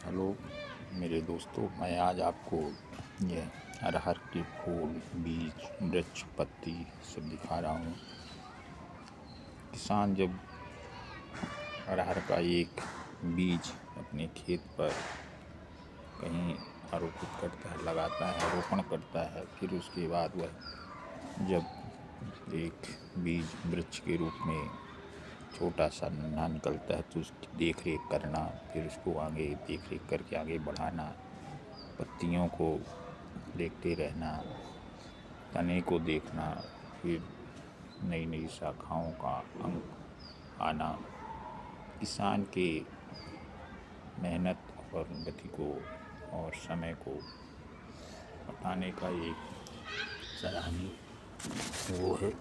Hello मेरे दोस्तों, मैं आज आपको यह अरहर के फूल, बीज, वृक्ष, पत्ती सब दिखा रहा हूँ। किसान जब अरहर का एक बीज अपने खेत पर कहीं आरोपित करता है, लगाता है, रोपण करता है, फिर उसके बाद वह जब एक बीज वृक्ष के रूप में छोटा सा नन्हा निकलता है तो उसकी देख रेख करना, फिर उसको आगे देख रेख करके आगे बढ़ाना, पत्तियों को देखते रहना, तने को देखना, फिर नई नई शाखाओं का अंक आना। किसान के मेहनत और गति को और समय को बताने का एक सराहनीय वो है।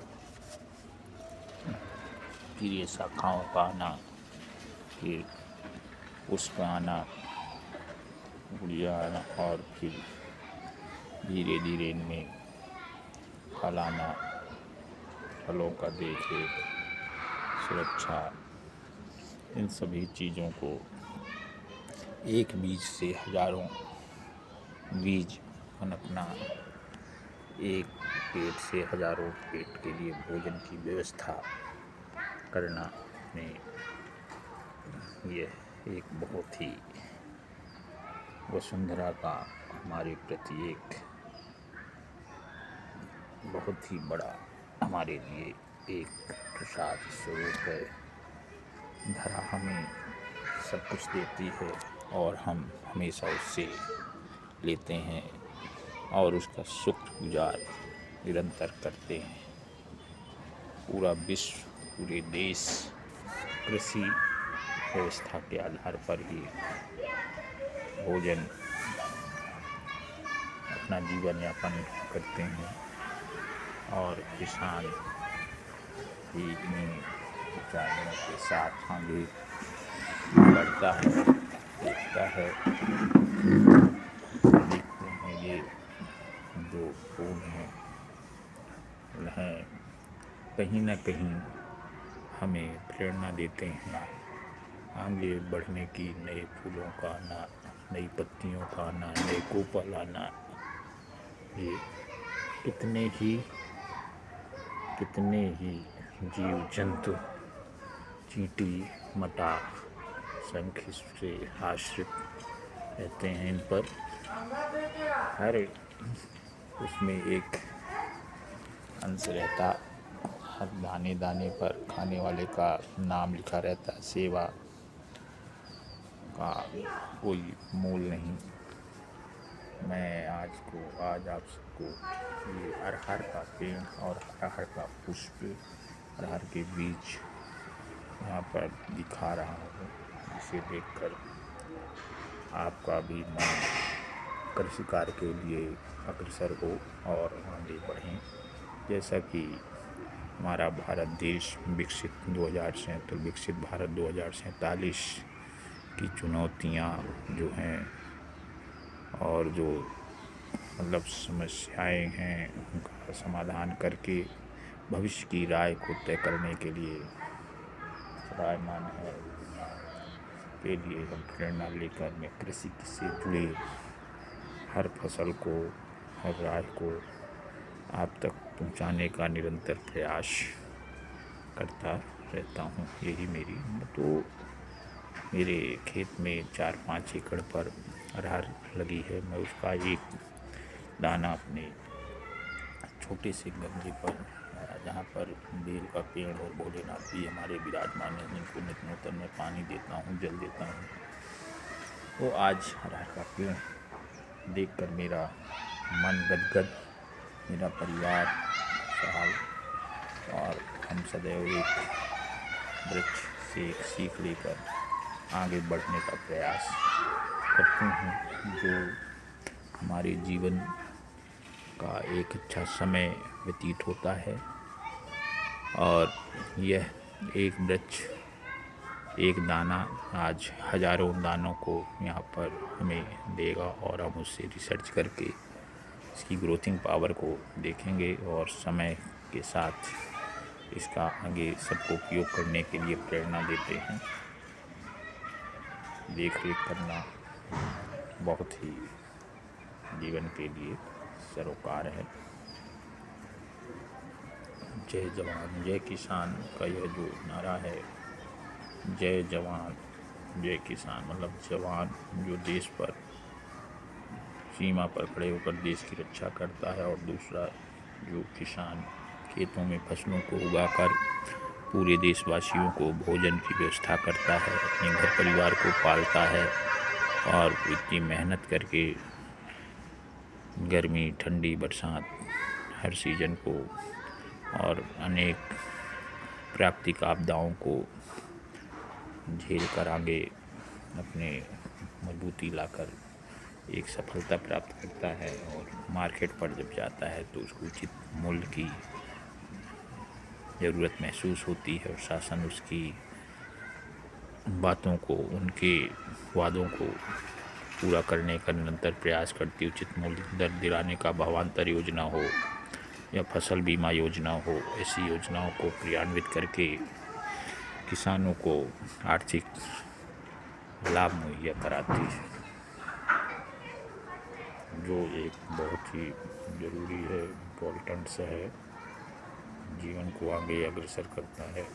फिर ये शाखाओं का आना, फिर पुष्प आना, गुड़िया आना, और फिर धीरे धीरे इनमें फल आना, फलों का देख रेख, सुरक्षा, इन सभी चीज़ों को एक बीज से हजारों बीज पनपना, एक पेड़ से हजारों पेट के लिए भोजन की व्यवस्था करना में यह एक बहुत ही वसुंधरा का हमारे प्रति एक बहुत ही बड़ा हमारे लिए एक प्रसाद स्वरूप है। धरा हमें सब कुछ देती है और हम हमेशा उससे लेते हैं और उसका शुक्रगुजार निरंतर करते हैं। पूरा विश्व, पूरे देश कृषि व्यवस्था के आधार पर ही भोजन अपना जीवन यापन करते हैं और किसान ही इन्हीं ऊंचाइयों के साथ आगे बढ़ता है, देखता है। देखते हैं ये जो फूल हैं वह कहीं न कहीं हमें प्रेरणा देते हैं आगे बढ़ने की। नए फूलों का आना, नई पत्तियों का आना, नए कोपल आना, ये कितने ही जीव जंतु, चींटी, मटा, शंख से आश्रित रहते हैं। इन पर हर उसमें एक अंश रहता, हर दाने दाने पर खाने वाले का नाम लिखा रहता है। सेवा का कोई मोल नहीं। मैं आज आप सबको ये अरहर का पेड़ और अरहर का पुष्प, अरहर के बीज यहाँ पर दिखा रहा हूँ, जिसे देखकर आपका भी मन कृषि कार्य के लिए अग्रसर हो और आगे बढ़ें। जैसा कि हमारा भारत देश विकसित भारत 2047 की चुनौतियाँ जो हैं और जो समस्याएं हैं उनका समाधान करके भविष्य की राह को तय करने के लिए सराहनीय है। के लिए हम प्रेरणा लेकर मैं कृषि से जुड़े हर फसल को, हर राह को आप तक पहुंचाने का निरंतर प्रयास करता रहता हूं। यही मेरे खेत में 4-5 एकड़ पर अरहर लगी है। मैं उसका एक दाना अपने छोटे से गमले पर, जहाँ पर बेल का पेड़ और भोलेनाथ भी हमारे विराजमान हैं, जिनको नित नूतन में पानी देता हूँ, जल देता हूँ। तो आज अरहर का पेड़ देखकर मेरा मन गदगद, मेरा परिवार खुशहाल, और हम सदैव एक वृक्ष से एक सीख लेकर आगे बढ़ने का प्रयास करते हैं। जो हमारे जीवन का एक अच्छा समय व्यतीत होता है और यह एक वृक्ष, एक दाना आज हजारों दानों को यहाँ पर हमें देगा और हम उससे रिसर्च करके इसकी ग्रोथिंग पावर को देखेंगे और समय के साथ इसका आगे सबको उपयोग करने के लिए प्रेरणा देते हैं। देख रेख करना, बहुत ही जीवन के लिए सरोकार है। जय जवान जय किसान का यह जो नारा है, जय जवान जय किसान, मतलब जवान जो देश पर सीमा पर खड़े होकर देश की रक्षा करता है, और दूसरा जो किसान खेतों में फसलों को उगाकर पूरे देशवासियों को भोजन की व्यवस्था करता है, अपने घर परिवार को पालता है, और इतनी मेहनत करके गर्मी ठंडी बरसात हर सीजन को और अनेक प्राकृतिक आपदाओं को झेल कर आगे अपने मजबूती लाकर एक सफलता प्राप्त करता है, और मार्केट पर जब जाता है तो उसको उचित मूल्य की ज़रूरत महसूस होती है, और शासन उसकी बातों को, उनके वादों को पूरा करने का निरंतर प्रयास करती है। उचित मूल्य दर दिलाने का भावांतर योजना हो या फसल बीमा योजना हो, ऐसी योजनाओं को क्रियान्वित करके किसानों को आर्थिक लाभ मुहैया कराती है, जो एक बहुत ही ज़रूरी है, इम्पोर्टेंट्स है, जीवन को आगे अग्रसर करता है।